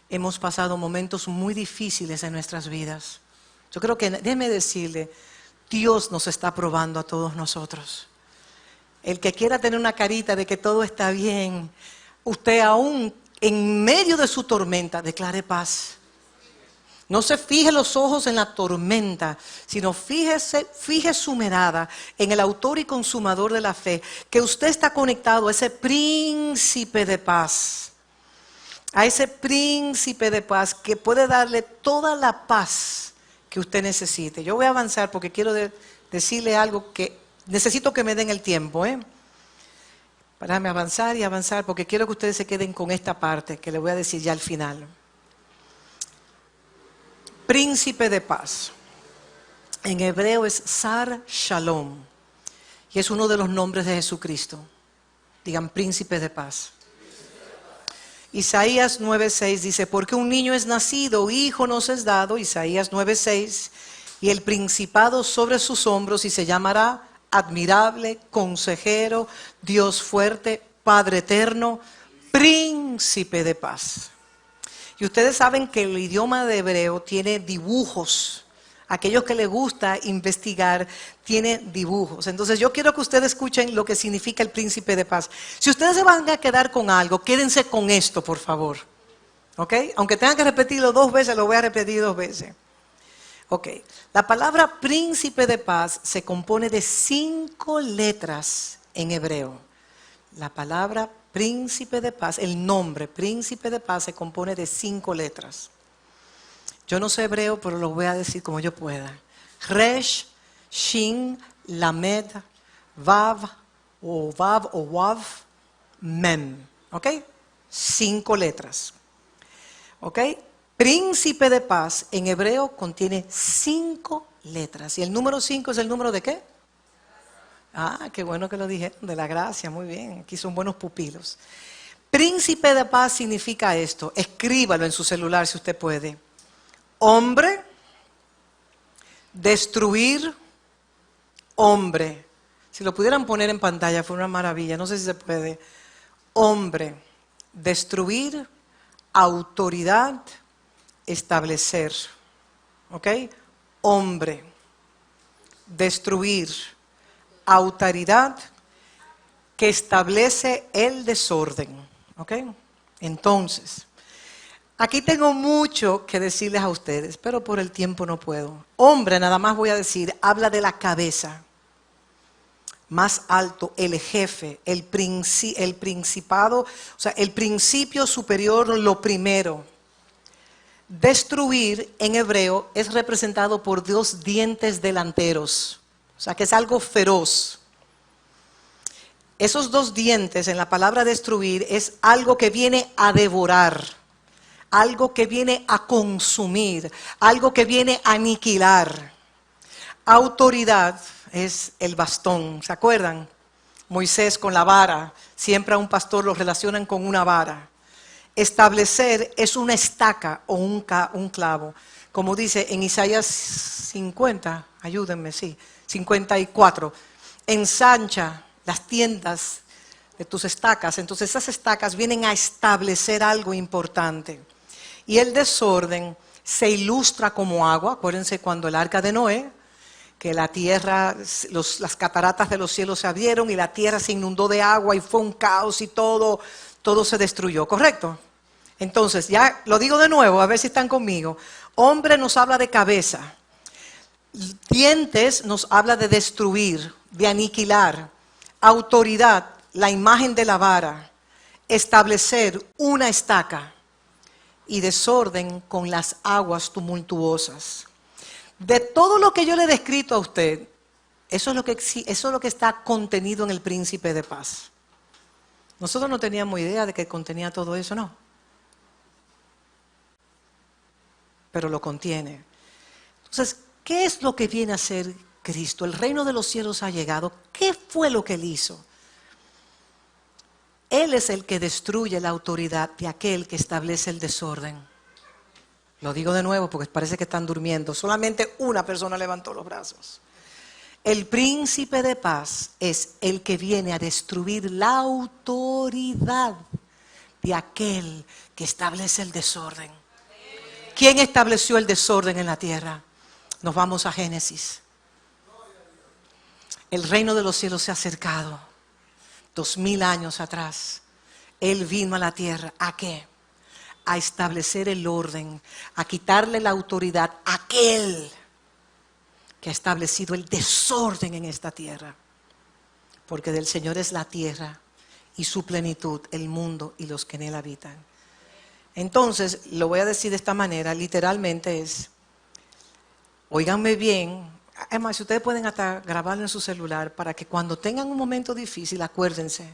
hemos pasado momentos muy difíciles en nuestras vidas. Yo creo que, déjeme decirle, Dios nos está probando a todos nosotros. El que quiera tener una carita de que todo está bien, usted aún en medio de su tormenta, declare paz. No se fije los ojos en la tormenta, sino fije su mirada en el autor y consumador de la fe, que usted está conectado a ese príncipe de paz, a ese príncipe de paz que puede darle toda la paz que usted necesite. Yo voy a avanzar porque quiero decirle algo que necesito que me den el tiempo, para avanzar y avanzar, porque quiero que ustedes se queden con esta parte que les voy a decir ya al final. Príncipe de paz. En hebreo es Sar Shalom. Y es uno de los nombres de Jesucristo. Digan, príncipe de paz. Isaías 9:6 dice, porque un niño es nacido, hijo nos es dado, Isaías 9:6, y el principado sobre sus hombros y se llamará admirable, consejero, Dios fuerte, Padre eterno, príncipe de paz. Y ustedes saben que el idioma de hebreo tiene dibujos. Aquellos que les gusta investigar, tiene dibujos. Entonces yo quiero que ustedes escuchen lo que significa el príncipe de paz. Si ustedes se van a quedar con algo, quédense con esto, por favor. ¿Ok? Aunque tengan que repetirlo 2 veces, lo voy a repetir 2 veces. Ok. La palabra príncipe de paz se compone de 5 letras en hebreo. La palabra príncipe de paz, el nombre príncipe de paz se compone de 5 letras. Yo no sé hebreo, pero lo voy a decir como yo pueda. Resh, Shin, Lamed, Vav o Wav, Mem. ¿Ok? 5 letras. ¿Ok? Príncipe de paz en hebreo contiene 5 letras. ¿Y el número 5 es el número de qué? Ah, qué bueno que lo dije, de la gracia, muy bien. Aquí son buenos pupilos. Príncipe de paz significa esto. Escríbalo en su celular si usted puede. Hombre, destruir, hombre. Si lo pudieran poner en pantalla, fue una maravilla, no sé si se puede. Hombre, destruir, autoridad, establecer. ¿Ok? Hombre, destruir, autoridad que establece el desorden. ¿Ok? Entonces, aquí tengo mucho que decirles a ustedes, pero por el tiempo no puedo. Hombre, nada más voy a decir, habla de la cabeza. Más alto, el jefe, el principado, o sea, el principio superior, lo primero. Destruir en hebreo es representado por 2 dientes delanteros, o sea, que es algo feroz. Esos 2 dientes en la palabra destruir es algo que viene a devorar, algo que viene a consumir, algo que viene a aniquilar. Autoridad es el bastón, ¿se acuerdan? Moisés con la vara, siempre a un pastor lo relacionan con una vara. Establecer es una estaca o un clavo, como dice en Isaías 50, ayúdenme, sí, 54, ensancha las tiendas de tus estacas, entonces esas estacas vienen a establecer algo importante. Y el desorden se ilustra como agua, acuérdense cuando el arca de Noé, que la tierra, las cataratas de los cielos se abrieron y la tierra se inundó de agua y fue un caos y todo se destruyó, ¿correcto? Entonces, ya lo digo de nuevo, a ver si están conmigo. Hombre nos habla de cabeza. Dientes nos habla de destruir, de aniquilar. Autoridad, la imagen de la vara. Establecer una estaca. Y desorden con las aguas tumultuosas. De todo lo que yo le he descrito a usted, eso es lo que está contenido en el príncipe de paz. Nosotros no teníamos idea de que contenía todo eso, no. Pero lo contiene. Entonces, ¿qué es lo que viene a ser Cristo? El reino de los cielos ha llegado. ¿Qué fue lo que Él hizo? Él es el que destruye la autoridad de aquel que establece el desorden. Lo digo de nuevo porque parece que están durmiendo. Solamente una persona levantó los brazos. El príncipe de paz es el que viene a destruir la autoridad de aquel que establece el desorden. ¿Quién estableció el desorden en la tierra? Nos vamos a Génesis. El reino de los cielos se ha acercado. 2000 años atrás. Él vino a la tierra. ¿A qué? A establecer el orden, a quitarle la autoridad a aquel que ha establecido el desorden en esta tierra. Porque del Señor es la tierra y su plenitud, el mundo y los que en él habitan. Entonces, lo voy a decir de esta manera, literalmente es, óiganme bien, además si ustedes pueden hasta grabarlo en su celular para que cuando tengan un momento difícil, acuérdense,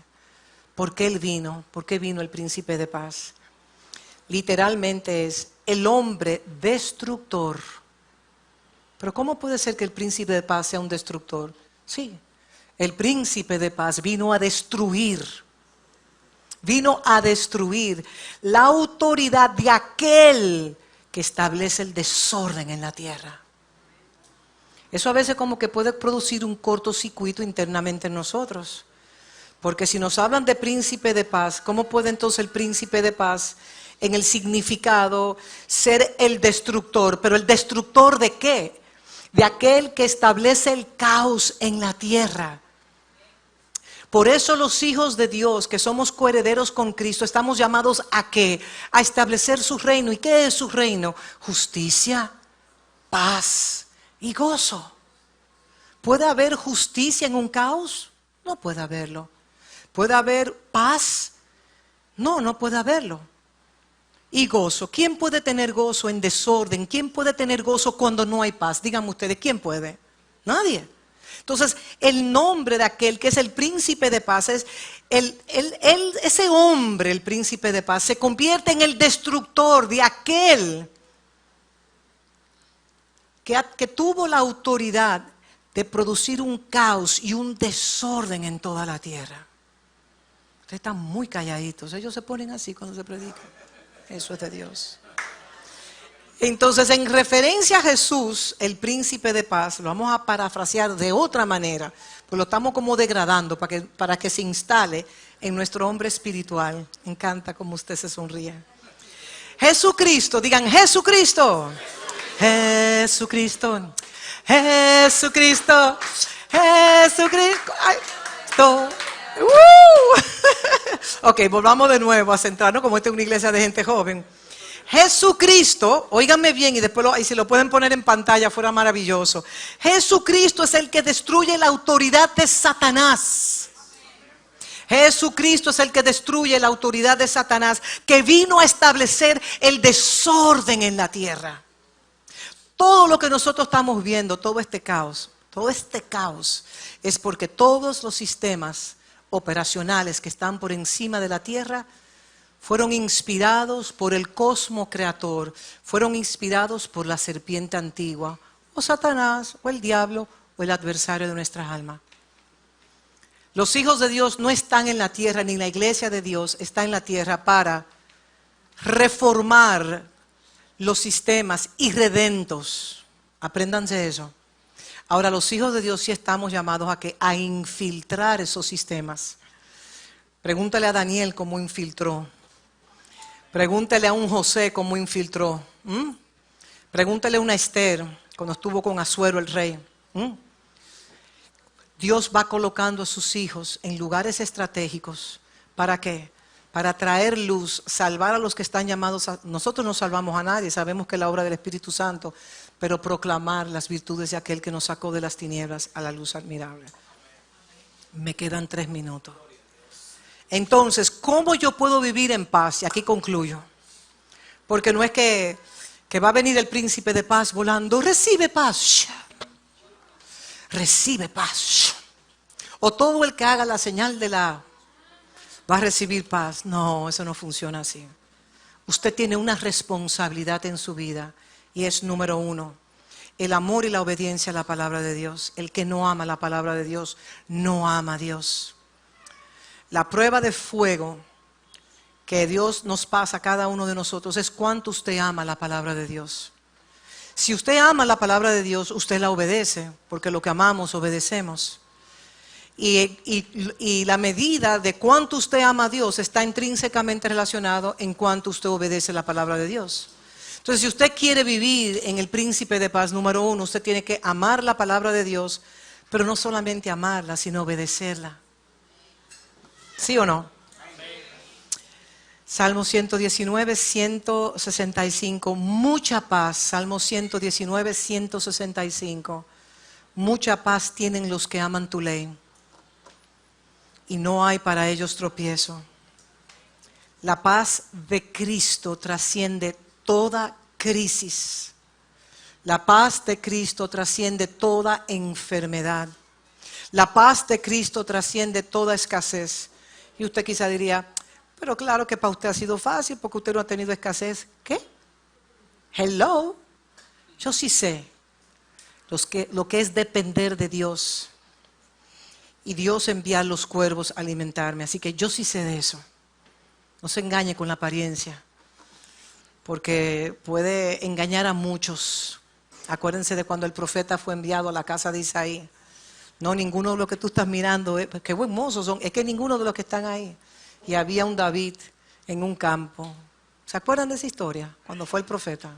¿por qué Él vino? ¿Por qué vino el príncipe de paz? Literalmente es el hombre destructor. Pero ¿cómo puede ser que el príncipe de paz sea un destructor? Sí, el príncipe de paz vino a destruir Vino a destruir la autoridad de aquel que establece el desorden en la tierra. Eso a veces como que puede producir un cortocircuito internamente en nosotros. Porque si nos hablan de príncipe de paz, ¿cómo puede entonces el príncipe de paz en el significado ser el destructor? ¿Pero el destructor de qué? De aquel que establece el caos en la tierra. Por eso los hijos de Dios, que somos coherederos con Cristo, estamos llamados ¿a qué? A establecer su reino. ¿Y qué es su reino? Justicia, paz y gozo. ¿Puede haber justicia en un caos? No puede haberlo. ¿Puede haber paz? No, no puede haberlo. Y gozo. ¿Quién puede tener gozo en desorden? ¿Quién puede tener gozo cuando no hay paz? Díganme ustedes, ¿quién puede? Nadie. Entonces, el nombre de aquel que es el príncipe de paz es ese hombre, el príncipe de paz, se convierte en el destructor de aquel que tuvo la autoridad de producir un caos y un desorden en toda la tierra. Ustedes están muy calladitos, ellos se ponen así cuando se predican. Eso es de Dios. Entonces, en referencia a Jesús, el príncipe de paz, lo vamos a parafrasear de otra manera, pues lo estamos como degradando para que se instale en nuestro hombre espiritual. Me encanta como usted se sonríe. Jesucristo, digan Jesucristo. Jesucristo. Jesucristo. Jesucristo. Ay, Ok, volvamos de nuevo a centrarnos, como esta es una iglesia de gente joven. Jesucristo, óiganme bien y después y si lo pueden poner en pantalla fuera maravilloso. Jesucristo es el que destruye la autoridad de Satanás. Jesucristo es el que destruye la autoridad de Satanás, que vino a establecer el desorden en la tierra. Todo lo que nosotros estamos viendo, todo este caos es porque todos los sistemas operacionales que están por encima de la tierra fueron inspirados por el cosmo creador, fueron inspirados por la serpiente antigua, o Satanás, o el diablo, o el adversario de nuestras almas. Los hijos de Dios no están en la tierra, ni la iglesia de Dios está en la tierra para reformar los sistemas irredentos. Apréndanse eso. Ahora, los hijos de Dios sí estamos llamados a infiltrar esos sistemas. Pregúntale a Daniel cómo infiltró. Pregúntale a un José cómo infiltró. Pregúntale a una Esther cuando estuvo con Asuero el rey. Dios va colocando a sus hijos en lugares estratégicos. ¿Para qué? Para traer luz, salvar a los que están llamados a... Nosotros no salvamos a nadie, sabemos que es la obra del Espíritu Santo, pero proclamar las virtudes de aquel que nos sacó de las tinieblas a la luz admirable. Me quedan 3 minutos. Entonces, ¿cómo yo puedo vivir en paz? Y aquí concluyo. Porque no es que va a venir el príncipe de paz volando, recibe paz. Recibe paz. O todo el que haga la señal de la va a recibir paz. No, eso no funciona así. Usted tiene una responsabilidad en su vida y es número 1, el amor y la obediencia a la palabra de Dios. El que no ama la palabra de Dios, no ama a Dios. La prueba de fuego que Dios nos pasa a cada uno de nosotros es cuánto usted ama la palabra de Dios. Si usted ama la palabra de Dios, usted la obedece, porque lo que amamos, obedecemos. Y la medida de cuánto usted ama a Dios está intrínsecamente relacionado en cuánto usted obedece la palabra de Dios. Entonces, si usted quiere vivir en el príncipe de paz, número 1, usted tiene que amar la palabra de Dios, pero no solamente amarla, sino obedecerla. ¿Sí o no? Salmo 119, 165, mucha paz. Salmo 119, 165. Mucha paz tienen los que aman tu ley, y no hay para ellos tropiezo. La paz de Cristo trasciende toda crisis. La paz de Cristo trasciende toda enfermedad. La paz de Cristo trasciende toda escasez. Y usted quizá diría, pero claro que para usted ha sido fácil porque usted no ha tenido escasez. ¿Qué? Hello. Yo sí sé lo que es depender de Dios y Dios enviar los cuervos a alimentarme. Así que yo sí sé de eso. No se engañe con la apariencia, porque puede engañar a muchos. Acuérdense de cuando el profeta fue enviado a la casa de Isaí. No, ninguno de los que tú estás mirando, qué buen mozos son, es que ninguno de los que están ahí. Y había un David en un campo. ¿Se acuerdan de esa historia? Cuando fue el profeta.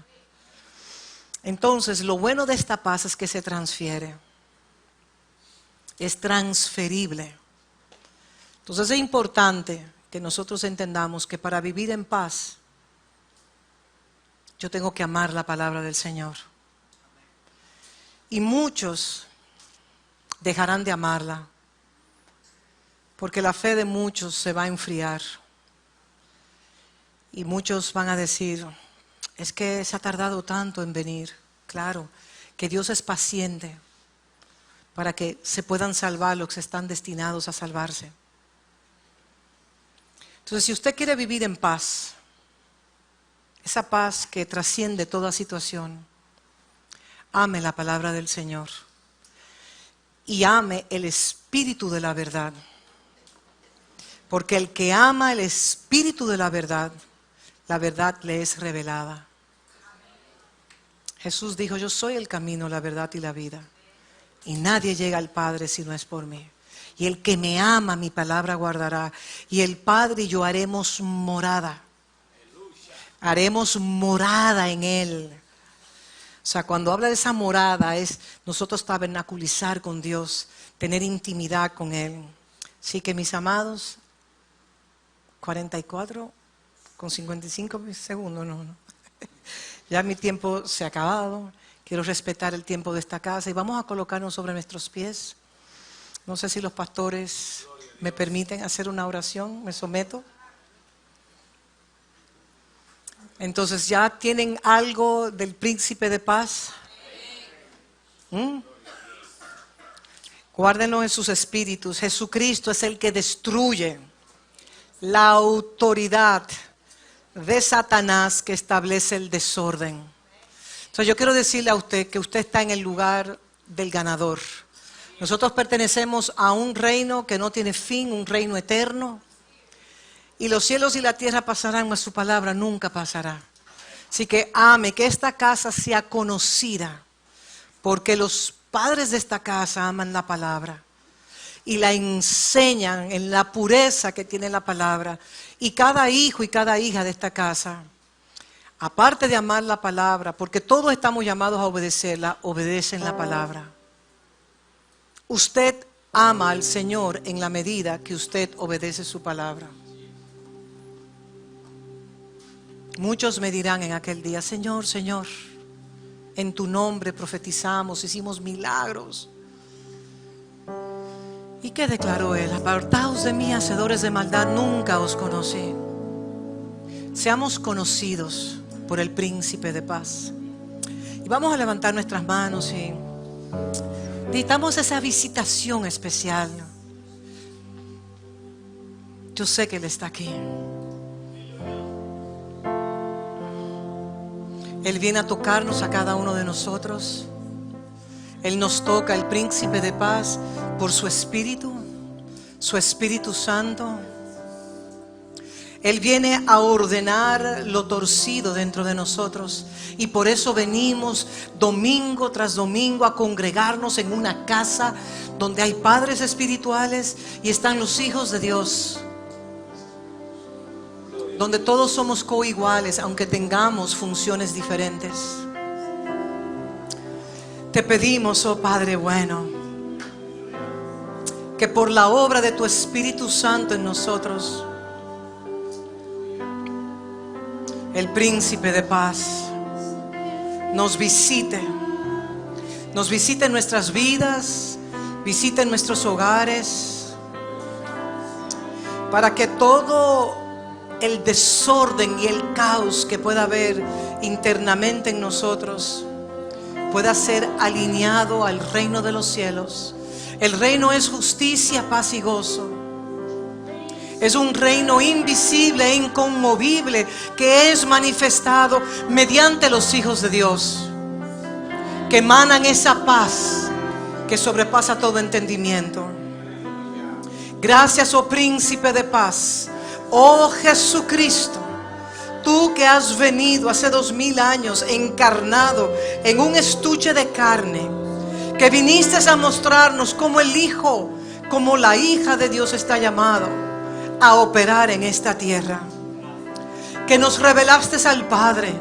Entonces, lo bueno de esta paz es que se transfiere. Es transferible. Entonces es importante que nosotros entendamos que para vivir en paz, yo tengo que amar la palabra del Señor. Y muchos dejarán de amarla, porque la fe de muchos se va a enfriar. Y muchos van a decir, es que se ha tardado tanto en venir. Claro, que Dios es paciente para que se puedan salvar los que están destinados a salvarse. Entonces, si usted quiere vivir en paz, esa paz que trasciende toda situación, ame la palabra del Señor y ame el espíritu de la verdad. Porque el que ama el espíritu de la verdad le es revelada. Jesús dijo, yo soy el camino, la verdad y la vida. Y nadie llega al Padre si no es por mí. Y el que me ama, mi palabra guardará. Y el Padre y yo haremos morada. Haremos morada en Él. O sea, cuando habla de esa morada es nosotros tabernaculizar con Dios, tener intimidad con Él. Así que mis amados, 44 con 55 segundos, no. Ya mi tiempo se ha acabado. Quiero respetar el tiempo de esta casa y vamos a colocarnos sobre nuestros pies. No sé si los pastores me permiten hacer una oración, me someto. Entonces, ¿ya tienen algo del príncipe de paz? Guárdenlo en sus espíritus. Jesucristo es el que destruye la autoridad de Satanás que establece el desorden. Entonces yo quiero decirle a usted que usted está en el lugar del ganador. Nosotros pertenecemos a un reino que no tiene fin, un reino eterno. Y los cielos y la tierra pasarán, mas su palabra nunca pasará. Así que ame, que esta casa sea conocida, porque los padres de esta casa aman la palabra y la enseñan en la pureza que tiene la palabra. Y cada hijo y cada hija de esta casa, aparte de amar la palabra, porque todos estamos llamados a obedecerla, obedecen la palabra. Usted ama al Señor en la medida que usted obedece su palabra. Muchos me dirán en aquel día, Señor, Señor, en tu nombre profetizamos, hicimos milagros. ¿Y qué declaró él? Apartaos de mí, hacedores de maldad, nunca os conocí. Seamos conocidos por el príncipe de paz. Y vamos a levantar nuestras manos y necesitamos esa visitación especial. Yo sé que Él está aquí. Él viene a tocarnos a cada uno de nosotros. Él nos toca, el príncipe de paz, por su Espíritu Santo. Él viene a ordenar lo torcido dentro de nosotros. Y por eso venimos domingo tras domingo a congregarnos en una casa donde hay padres espirituales y están los hijos de Dios. Donde todos somos coiguales, aunque tengamos funciones diferentes. Te pedimos, oh Padre bueno, que por la obra de tu Espíritu Santo en nosotros, el príncipe de paz nos visite en nuestras vidas, visite en nuestros hogares, para que todo el desorden y el caos que pueda haber internamente en nosotros pueda ser alineado al reino de los cielos. El reino es justicia, paz y gozo. Es un reino invisible e inconmovible que es manifestado mediante los hijos de Dios, que emanan esa paz que sobrepasa todo entendimiento. Gracias, oh príncipe de paz, Oh Jesucristo, tú que has venido hace 2000 años encarnado en un estuche de carne, que viniste a mostrarnos cómo el Hijo, como la hija de Dios está llamado a operar en esta tierra, que nos revelaste al Padre,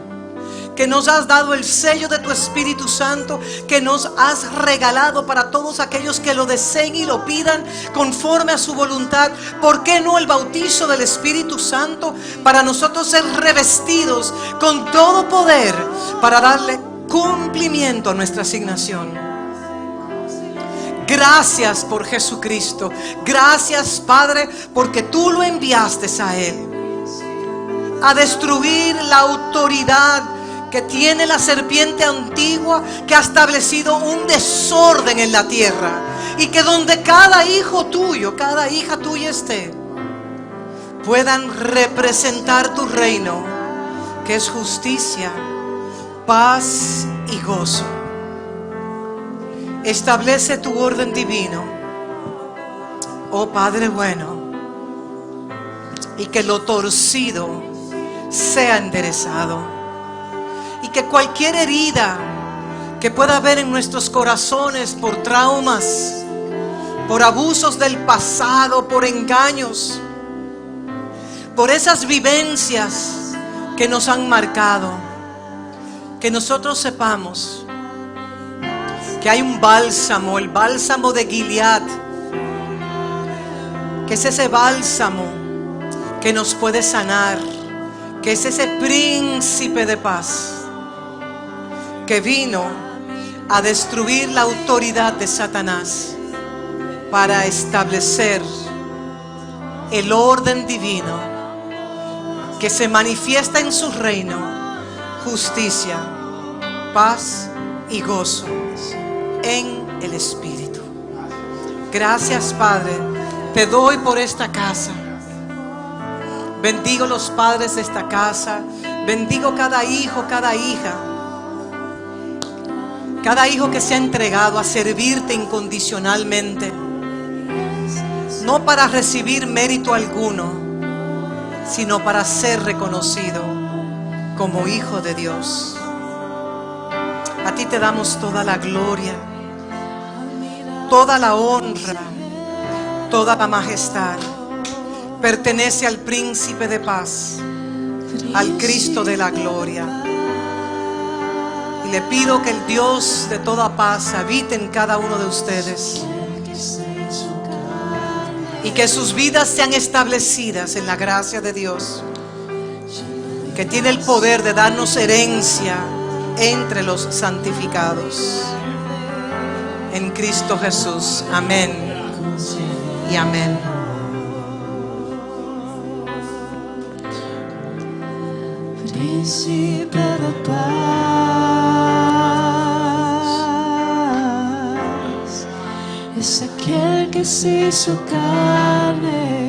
que nos has dado el sello de tu Espíritu Santo, que nos has regalado para todos aquellos que lo deseen y lo pidan conforme a su voluntad. ¿Por qué no el bautizo del Espíritu Santo? Para nosotros ser revestidos con todo poder para darle cumplimiento a nuestra asignación. Gracias por Jesucristo. Gracias, Padre, porque tú lo enviaste a Él a destruir la autoridad que tiene la serpiente antigua, que ha establecido un desorden en la tierra, y que donde cada hijo tuyo, cada hija tuya esté, puedan representar tu reino, que es justicia, paz y gozo. Establece tu orden divino, oh Padre bueno, y que lo torcido sea enderezado. Y que cualquier herida que pueda haber en nuestros corazones por traumas, por abusos del pasado, por engaños, por esas vivencias que nos han marcado, que nosotros sepamos que hay un bálsamo, el bálsamo de Gilead, que es ese bálsamo que nos puede sanar, que es ese príncipe de paz, que vino a destruir la autoridad de Satanás para establecer el orden divino que se manifiesta en su reino: justicia, paz y gozo en el Espíritu. Gracias, Padre, te doy por esta casa. Bendigo los padres de esta casa, bendigo cada hijo, cada hija, cada hijo que se ha entregado a servirte incondicionalmente, no para recibir mérito alguno, sino para ser reconocido como hijo de Dios. A ti te damos toda la gloria, toda la honra, toda la majestad. Pertenece al príncipe de paz, al Cristo de la gloria. Y le pido que el Dios de toda paz habite en cada uno de ustedes, y que sus vidas sean establecidas en la gracia de Dios, que tiene el poder de darnos herencia entre los santificados. En Cristo Jesús. Amén y amén. Príncipe de paz es aquel que se hizo carne